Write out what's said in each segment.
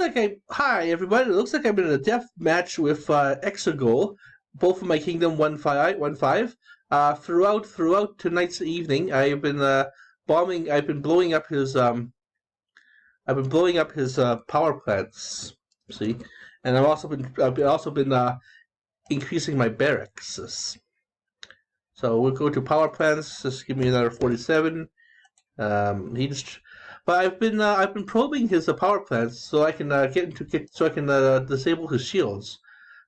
Hi everybody. It looks like I'm in a death match with Exegol. Both of my kingdom 1-5. Throughout tonight's evening, I've been bombing. I've been blowing up his power plants. See, and I've also been increasing my barracks. So we'll go to power plants. Just give me another 47. He just, but I've been probing his power plants so I can disable his shields.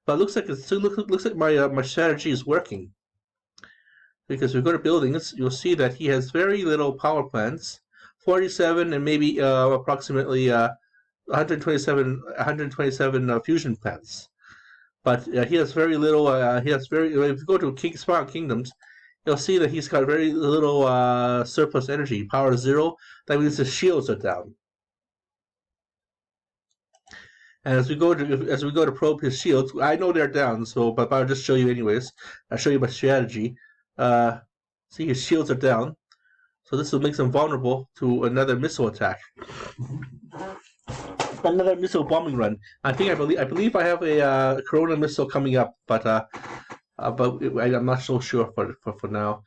But it looks like my strategy is working because if we go to buildings, you'll see that he has very little power plants, 47 and maybe approximately 127 fusion plants. But he has very little. He has very. If you go to Spawn Kingdoms, you'll see that he's got very little surplus energy. Power 0. That means his shields are down. And as we go to probe his shields, I know they're down. But I'll just show you anyways. I'll show you my strategy. See, his shields are down. So this will make them vulnerable to another missile attack. Another missile bombing run. I believe I have a Corona missile coming up, but I'm not so sure for now.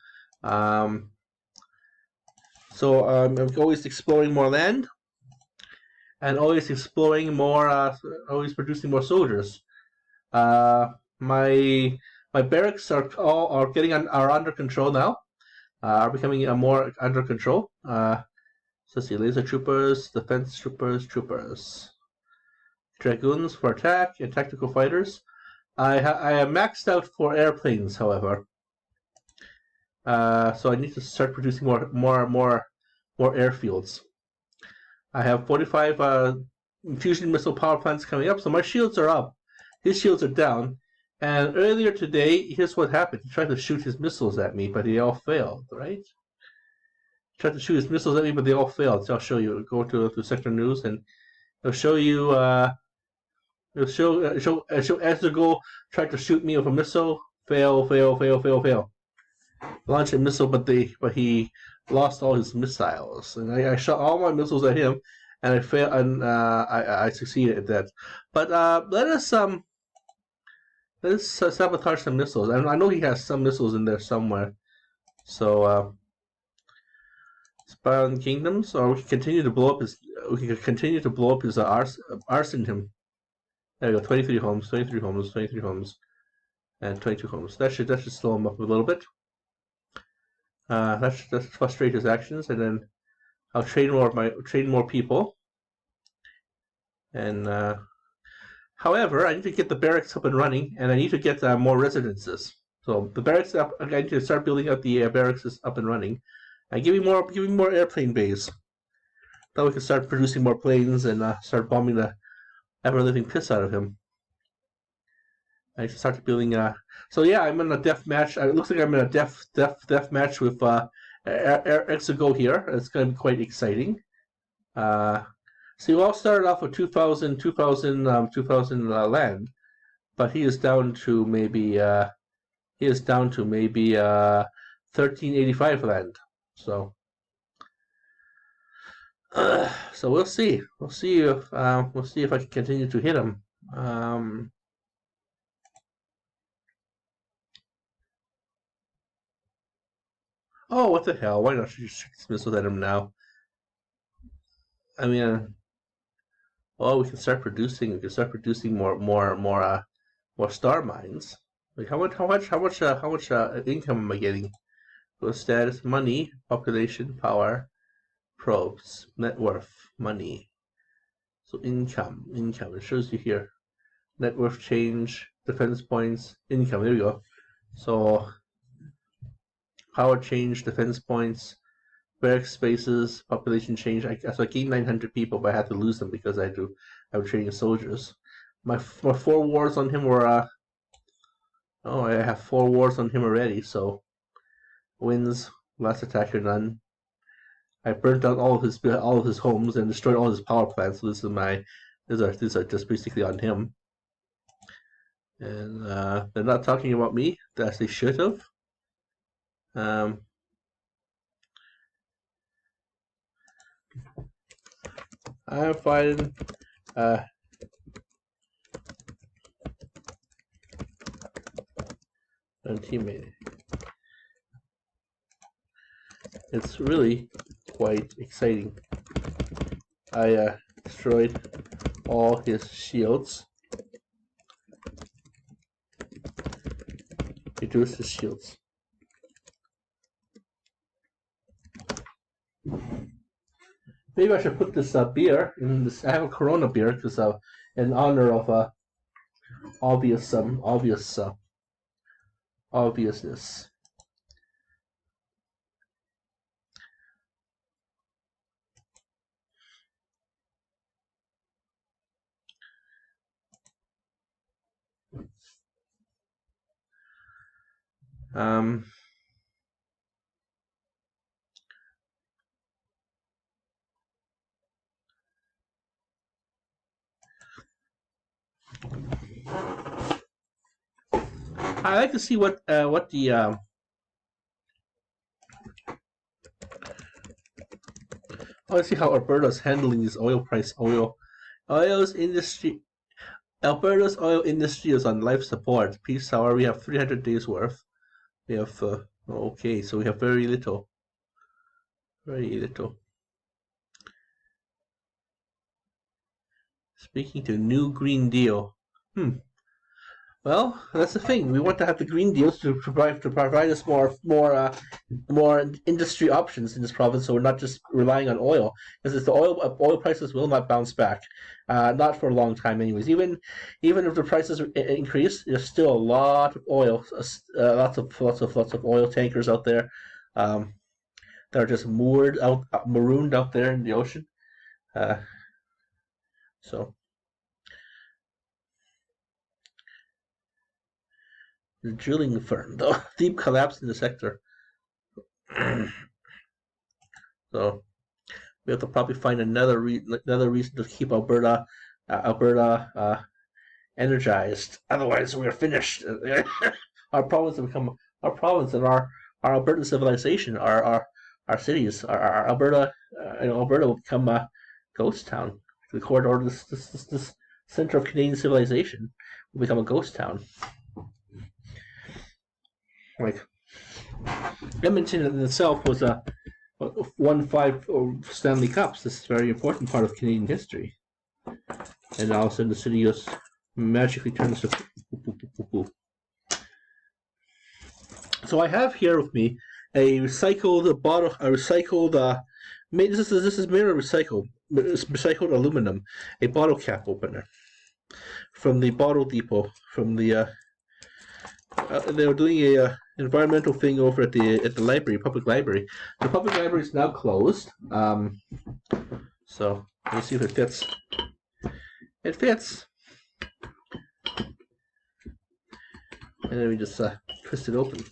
So I'm always exploring more land, and always exploring more, always producing more soldiers. My barracks are under control now. Are becoming more under control. So let's see, laser troopers, defense troopers, dragoons for attack, and tactical fighters. I am maxed out for airplanes, however. So I need to start producing more airfields. I have 45 fusion missile power plants coming up, so my shields are up. His shields are down. And earlier today, here's what happened. He tried to shoot his missiles at me, but they all failed, right? He tried to shoot his missiles at me, but they all failed. So I'll show you. Go to Sector News, and it'll show you. It'll show Ezreal tried to shoot me with a missile. Fail. Launch a missile, but he lost all his missiles, and I shot all my missiles at him, and I failed, and I succeeded at that. But let us sabotage some missiles. I know he has some missiles in there somewhere. So spy on kingdoms, or we can continue to blow up his. We can continue to blow up his arson him. There we go. 23 homes, and 22 homes. That should slow him up a little bit. That should frustrate his actions, and then I'll train more people. And however, I need to get the barracks up and running, and I need to get more residences. So the barracks up. I need to start building out the barracks up and running, and give me more airplane bays. Then we can start producing more planes and start bombing the ever-living piss out of him. I need to start building. So yeah, I'm in a death match. It looks like I'm in a death match with Exegol here. It's going to be quite exciting. So you all started off with 2,000 land, but he is down to maybe 1,385 land. So we'll see. We'll see if I can continue to hit him. Oh, what the hell? Why not you shoot missiles at him now? I mean, well, we can start producing. We can start producing more star mines. Like how much income am I getting? So status, money, population, power, probes, net worth, money. So income. It shows you here. Net worth change, defense points, income. There we go. So power change, defense points, barrack spaces, population change. So I gained 900 people, but I had to lose them because I was training soldiers. My 4 wars on him were I have 4 wars on him already. So wins, last attacker none. I burnt out all of his homes and destroyed all his power plants. So these are just basically on him. And they're not talking about me as they should have. I'm fighting and teammate. It's really quite exciting. I destroyed all his shields. Reduced his shields. Maybe I should put this beer in this. I have a Corona beer because in honor of obviousness. I like to see what the I want to see how Alberta's handling this oil's industry. Alberta's oil industry is on life support. Peace hour. We have 300 days worth. We have okay, so we have very little. Very little. Speaking to New Green Deal. Well, that's the thing. We want to have the green deals to provide us more industry options in this province, so we're not just relying on oil. Because the oil prices will not bounce back, not for a long time, anyways. Even if the prices increase, there's still a lot of oil, lots of oil tankers out there, that are just marooned out there in the ocean. So. The drilling firm, though, deep collapse in the sector. So we have to probably find another reason to keep Alberta energized. Otherwise, we're finished. Our province will become our province and our Alberta civilization, our cities, our Alberta, Alberta will become a ghost town. The corridor, this center of Canadian civilization, will become a ghost town. Like Edmonton in itself was won 5 Stanley Cups. This is a very important part of Canadian history. And all of a sudden, the city just magically turns to poo. So I have here with me a recycled bottle. This is made of recycled aluminum. A bottle cap opener from the Bottle Depot. From the they were doing a environmental thing over at the library, public library. The public library is now closed. So let's see if it fits. It fits. And then we just twist it open.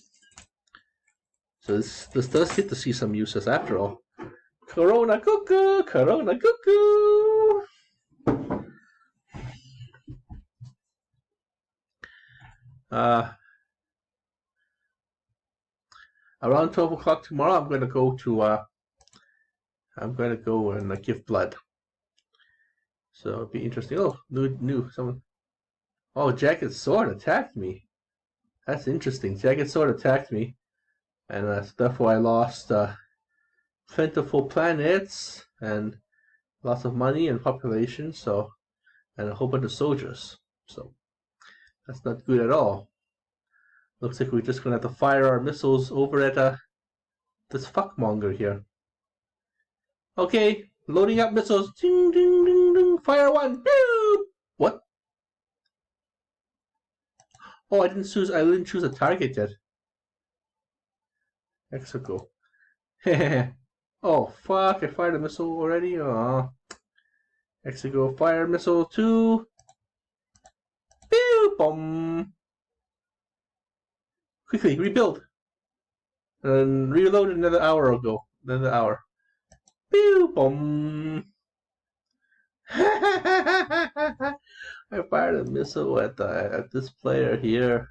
So this does get to see some uses after all. Corona cuckoo, Corona cuckoo. Around 12 o'clock tomorrow, I'm going to go and give blood. So it'll be interesting. Oh, new someone. Oh, Jagged Sword attacked me. That's interesting. Jagged Sword attacked me, and therefore I lost plentiful planets and lots of money and population. So, and a whole bunch of soldiers. So that's not good at all. Looks like we're just gonna have to fire our missiles over at this fuckmonger here. Okay, loading up missiles. Ding, ding, ding, ding. Fire one. Boop. What? Oh, I didn't choose a target yet. Mexico. Oh fuck! I fired a missile already. Mexico fire missile 2. Pew boom. Quickly rebuild. And reload another hour ago. Another hour. Pew boom. I fired a missile at this player here,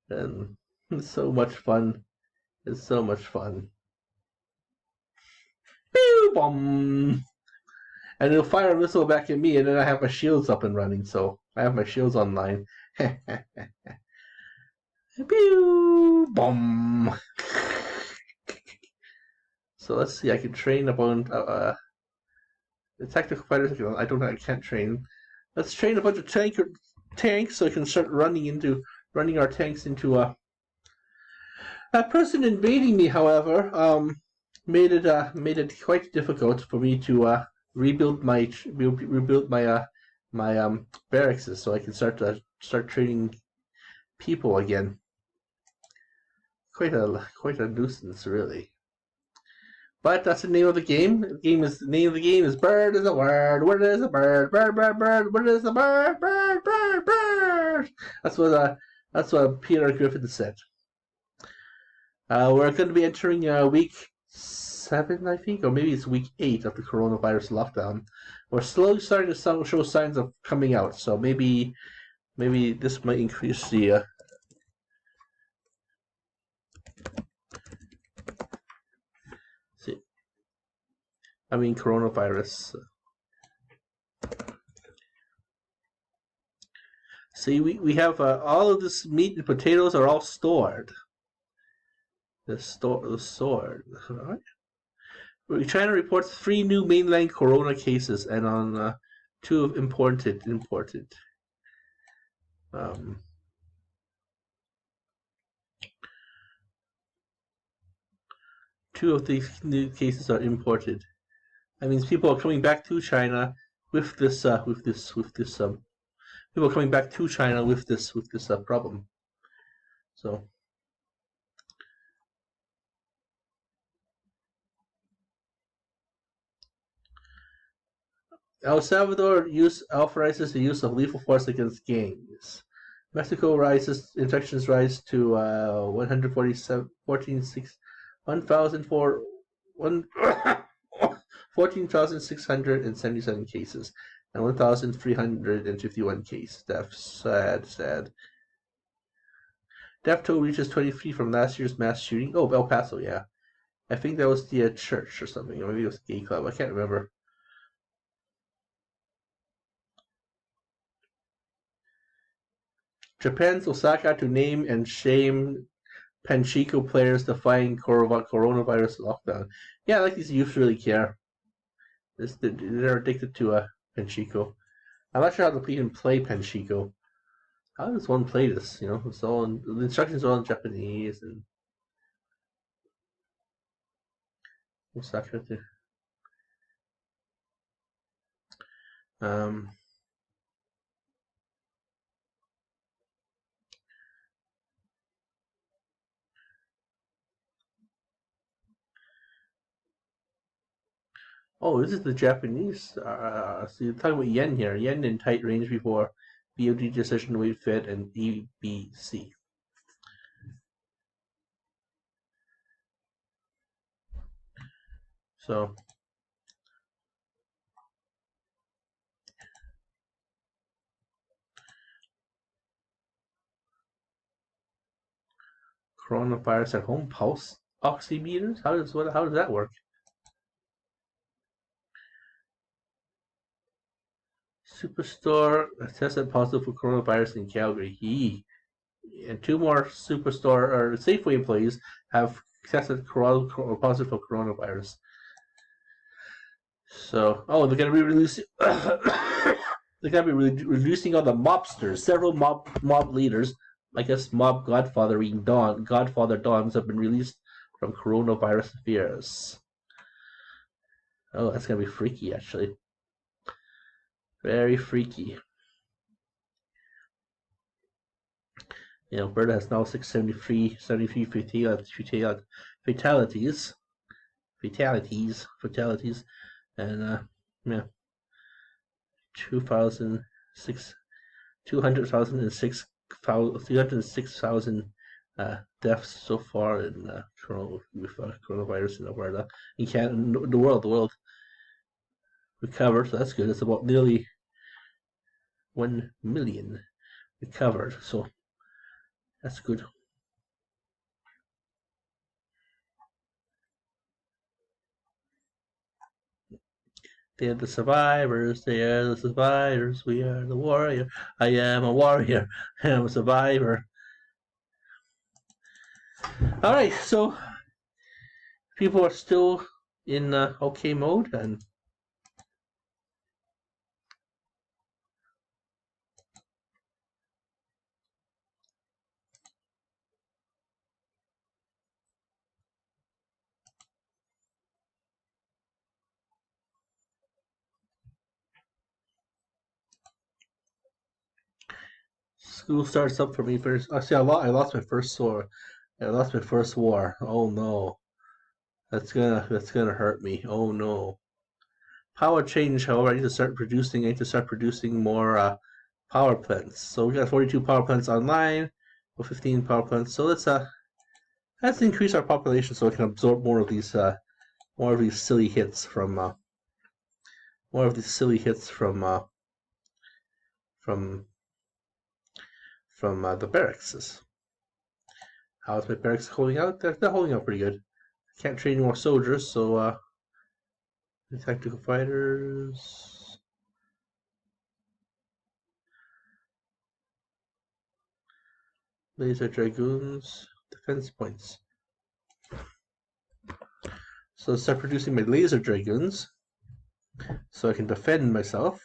and it's so much fun. It's so much fun. Pew boom. And it'll fire a missile back at me, and then I have my shields up and running, so I have my shields online. Pew! Boom! So let's see. I can train about the tactical fighters. I can't train. Let's train a bunch of tanks so I can start running our tanks into a person invading me. However, made it quite difficult for me to rebuild my barracks so I can start training people again. Quite a nuisance, really. But that's the name of the game. The name of the game is Bird is a Word. Word is a bird. Bird, bird, bird. Word is a bird. Bird, bird, bird. That's what Peter Griffin said. We're going to be entering week 7, I think, or maybe it's week 8 of the coronavirus lockdown. We're slowly starting to show signs of coming out. So maybe this might increase the. Coronavirus. See, we have all of this meat and potatoes are all stored. The stored. Right? China reports 3 new mainland corona cases, and on 2 of imported. Um, 2 of these new cases are imported. That means people are coming back to China with this people are coming back to China with this problem. So El Salvador authorizes the use of lethal force against gangs. Mexico infections rise to 147, 14,677 cases and 1,351 case deaths. Sad. Death toll reaches 23 from last year's mass shooting. Oh, El Paso, yeah. I think that was the church or something, or maybe it was a gay club. I can't remember. Japan's Osaka to name and shame Panchiko players defying coronavirus lockdown. Yeah, like these youth really care. They're addicted to Panchiko. I'm not sure how to even play Panchiko. How does one play this? It's the instructions are all in Japanese and Osaka. Um, Oh, this is the Japanese. So you're talking about yen here. Yen in tight range before BOD decision weight fit and EBC. So coronavirus at home pulse oximeters. How does that work? Superstore tested positive for coronavirus in Calgary. And 2 more Superstore or Safeway employees have tested positive for coronavirus. So, they're going to be releasing. They're going to be releasing all the mobsters. Several mob leaders, I guess mob Godfather Dons have been released from coronavirus fears. Oh, that's going to be freaky, actually. Very freaky. Alberta has now 673 fatalities, and yeah, 306,000 deaths so far in coronavirus in Alberta. In Canada, the world recovered. So that's good. It's about nearly 1 million recovered. So that's good. They are the survivors. They are the survivors. We are the warrior. I am a warrior. I am a survivor. All right, so people are still in okay mode, and school starts up for me first. Actually, I lost my first war. I lost my first war. Oh no, that's gonna hurt me. Oh no. Power change. However, I need to start producing. I need to start producing more power plants. So we got 42 power plants online, or 15 power plants. So let's increase our population so we can absorb more of these silly hits from from the barracks. How's my barracks holding out? They're holding out pretty good. Can't train any more soldiers, so tactical fighters. Laser dragoons. Defense points. So let's start producing my laser dragoons so I can defend myself.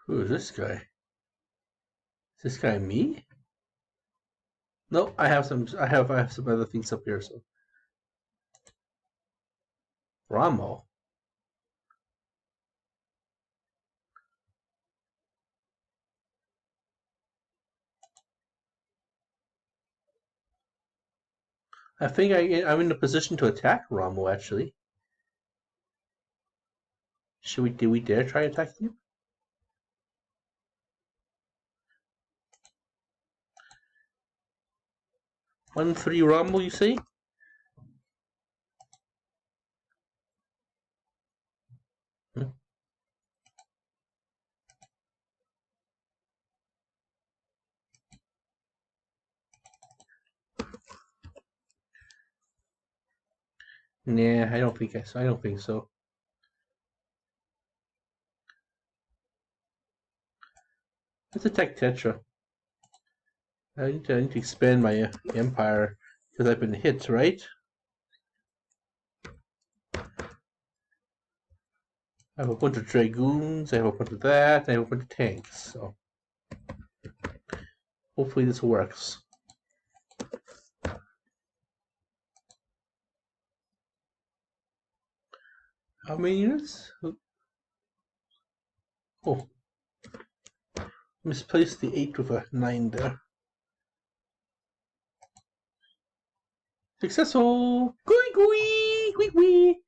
Who is this guy? Is this guy me? No, I have some. I have some other things up here. So Ramo. I think I'm in a position to attack Ramo. Actually, should we? Did we dare try attacking him? 1-3 Ramo, you say? Hmm. Nah, I don't think I don't think so. Let's attack Tetra. I need to expand my empire because I've been hit, right? I have a bunch of dragoons. I have a bunch of that. I have a bunch of tanks. So hopefully this works. How many units? Oh, misplaced the 8 with a 9 there. Successful! Gui gui! Gui gui!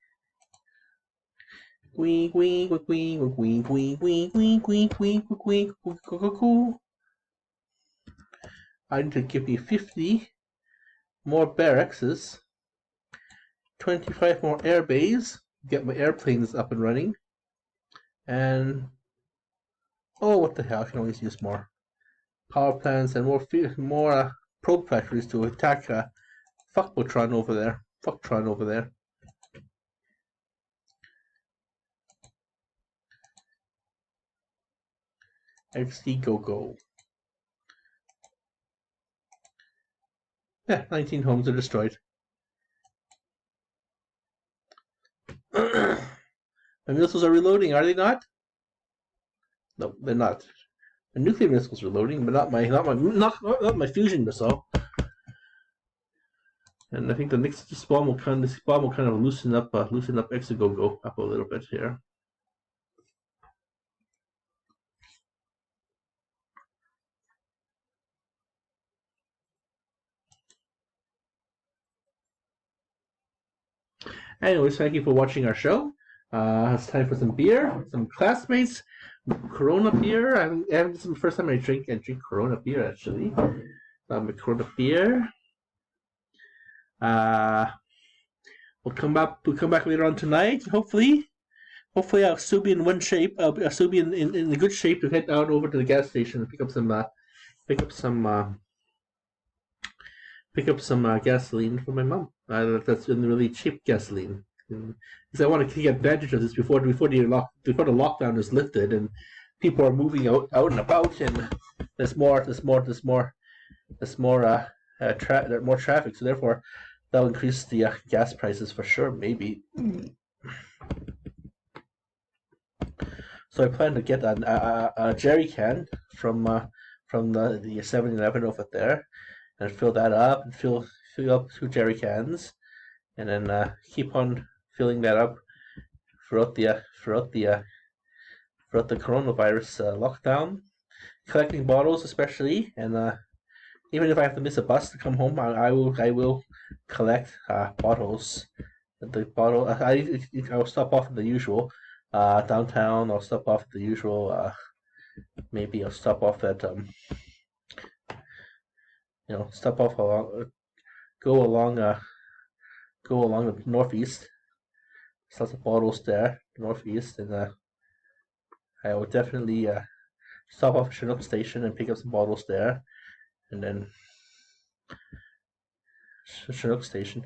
Gui gui gui gui gui gui gui gui gui gui gui gui gui. I need to give me 50 more barracks, 25 more air bays, get my airplanes up and running, and oh, what the hell! I can always use more power plants and more probe factories to attack Fuckbotron over there. Fucktron over there. XD go go. Yeah, 19 homes are destroyed. My missiles are reloading, are they not? No, they're not. The nuclear missiles are reloading, but not my fusion missile. And I think the next spawn will kind of loosen up Exagogo up a little bit here. Anyways, thank you for watching our show. It's time for some beer, some classmates, Corona beer. This is the first time I drink Corona beer actually. Corona beer. We'll come back later on tonight. Hopefully I'll still be in one shape. I'll still be in a good shape to head down over to the gas station and pick up some gasoline for my mom. That's been really cheap gasoline. Because I want to take advantage of this before the lockdown is lifted and people are moving out and about and there's more traffic. So therefore, that'll increase the gas prices for sure. Maybe. So I plan to get a jerry can from the 7-Eleven over there, and fill that up and fill up 2 jerry cans, and then keep on filling that up throughout the coronavirus lockdown, collecting bottles especially, and even if I have to miss a bus to come home, I will collect bottles. I'll stop off at the usual downtown. I'll stop off at the usual. Maybe I'll stop off at stop off go along the northeast. There's lots of bottles there, northeast, and I will definitely stop off at Chinook Station and pick up some bottles there, and then Chinook Station,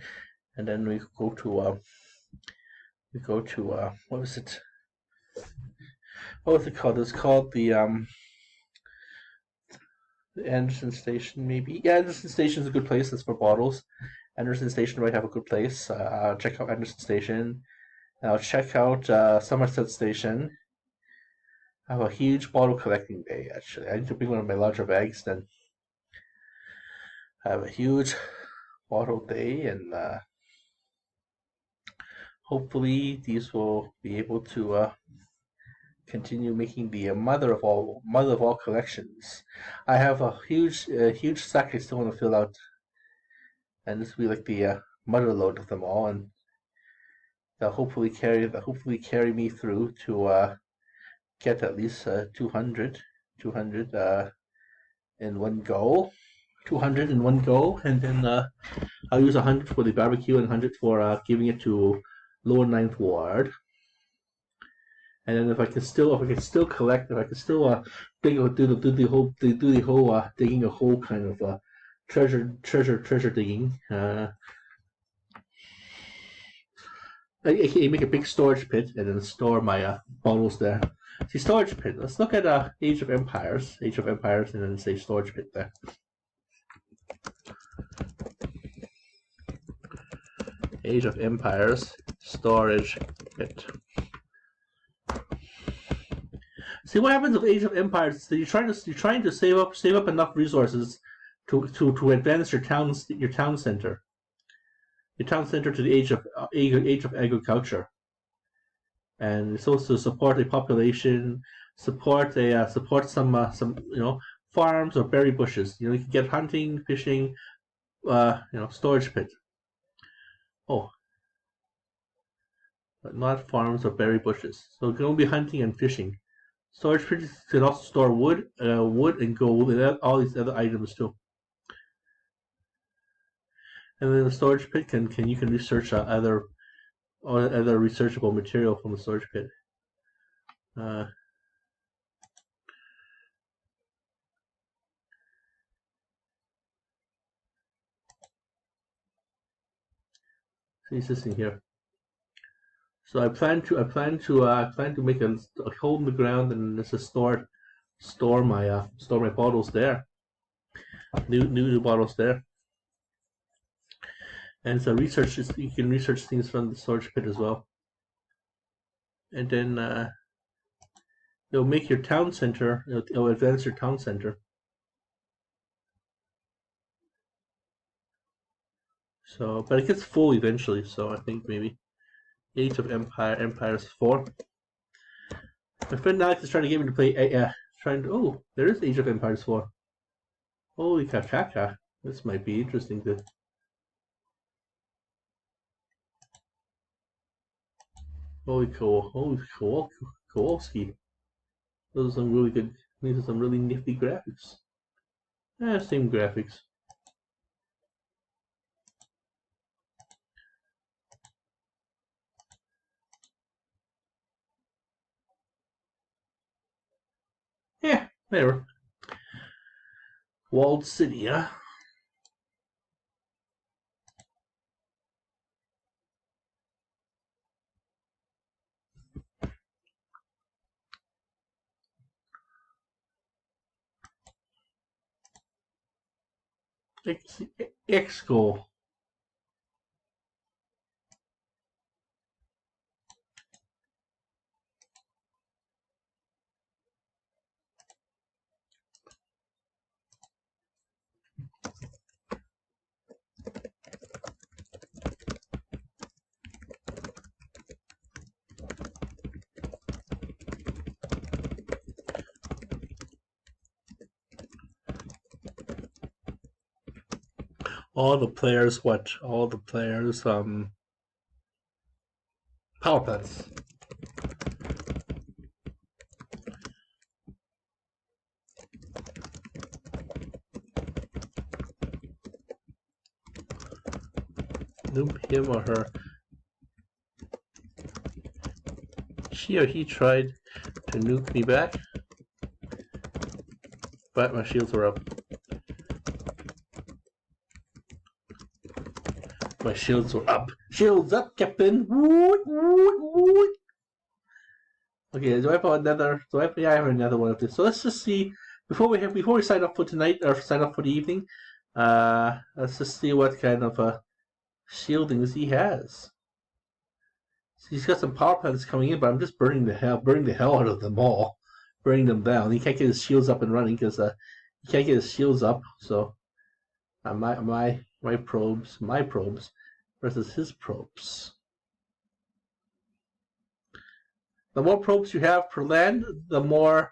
and then we go to what was it? What was it called? It's called the Anderson Station, maybe. Yeah, Anderson Station is a good place. It's for bottles. Anderson Station might have a good place. I'll check out Anderson Station. I'll check out Somerset Station. I have a huge bottle collecting day, actually. I need to bring one of my larger bags then. I have a huge bottle day, and hopefully these will be able to continue making the mother of all collections. I have a huge sack I still want to fill out, and this will be like the mother load of them all, and they'll hopefully carry me through to get at least 200 in one go. 200 in one go, and then I'll use 100 for the barbecue and 100 for giving it to Lower Ninth Ward. And then if I can still collect, if I can still do the whole digging a hole kind of treasure digging. I make a big storage pit and then store my bottles there. See, storage pit. Let's look at Age of Empires, and then say storage pit there. Age of Empires storage pit. See what happens with Age of Empires. So you're trying to save up enough resources to advance your town center. Your town center to the age of agriculture, and it's also to support a population, support some farms or berry bushes. You can get hunting, fishing, storage pit. Oh, but not farms or berry bushes. So it's going to be hunting and fishing. Storage pit can also store wood and gold and all these other items too. And then the storage pit can research other researchable material from the storage pit. See this thing here. So I plan to make a hole in the ground and just store my bottles there. New bottles there. And so you can research things from the storage pit as well. And then it'll make your town center, it'll advance your town center. So, but it gets full eventually, so I think maybe Age of Empires 4. My friend Alex is trying to get me to play there is Age of Empires 4. Holy cacaca. This might be interesting Kowalski. Those are some really good. These are some really nifty graphics. Same graphics. Yeah, whatever. Walled City, huh? X goal. All the players, what? All the players, power plants. Nope, him or her. She or he tried to nuke me back, but my shields were up. My shields were up. Shields up, Captain. Woot, woot, woot. Okay, do I have another? Yeah, I have another one of this. So let's just see before we sign up for tonight or sign up for the evening. Let's just see what kind of shieldings he has. So he's got some power plants coming in, but I'm just burning the hell out of them all, burning them down. He can't get his shields up and running because he can't get his shields up. So my probes versus his probes. The more probes you have per land, the more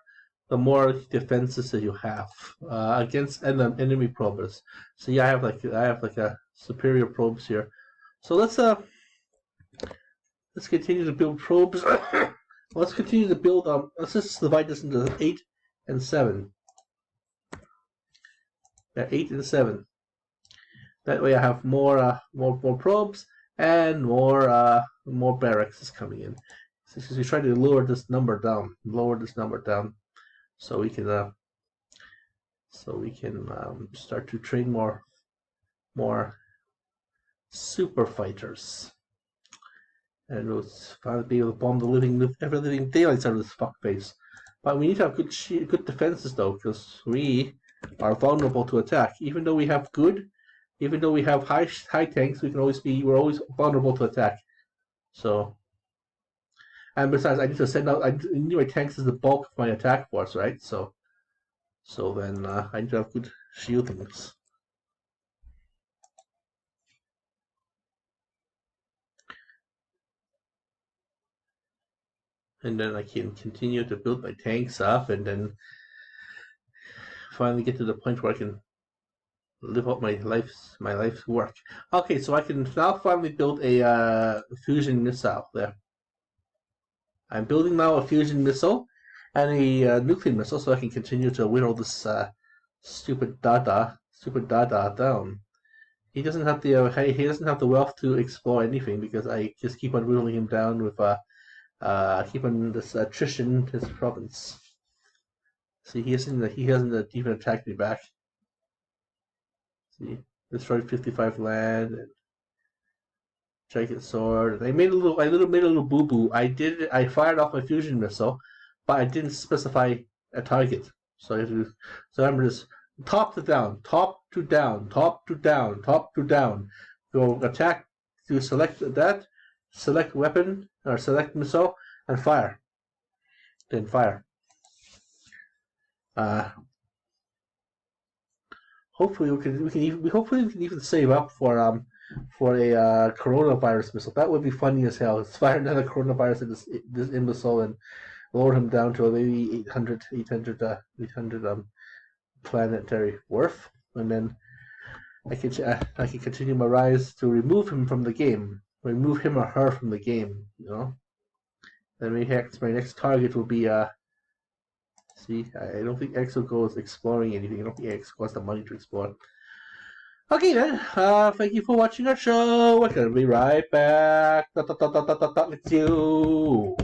defenses that you have against the enemy probers. So yeah, I have like a superior probes here. So let's continue to build probes. Let's continue to build. Let's just divide this into 8 and 7. Yeah, 8 and 7. That way, I have more probes and more barracks coming in. So we try to lower this number down. So we can start to train more super fighters. And we'll finally be able to bomb every living daylights out of this fuckface. But we need to have good defenses though, because we are vulnerable to attack. Even though we have high tanks, we're always vulnerable to attack. So, and besides, I need to send out. I need my tanks as the bulk of my attack force, right? So then I need to have good shieldings. And then I can continue to build my tanks up, and then finally get to the point where I can live out my life's work. Okay, so I can now finally build a fusion missile there. I'm building now a fusion missile and a nuclear missile, so I can continue to whittle this stupid Dada down. He doesn't have the wealth to explore anything because I just keep on whittling him down with keep on this attrition his province. See, he hasn't even attacked me back. See, destroyed 55 land and giant sword. I made a little boo boo. I fired off my fusion missile, but I didn't specify a target. So remember this: top to down, top to down, top to down, top to down. Go attack to select that, select weapon or select missile, and fire. Then fire. Hopefully we can even save up for a coronavirus missile. That would be funny as hell. Let's fire another coronavirus at this imbecile and lower him down to maybe 800 planetary worth, and then I can continue my rise to remove him or her from the game. You know. Then maybe my next target will be see, I don't think X will go exploring anything. I don't think X costs the money to explore. Okay then, thank you for watching our show. We're gonna be right back. Let's you.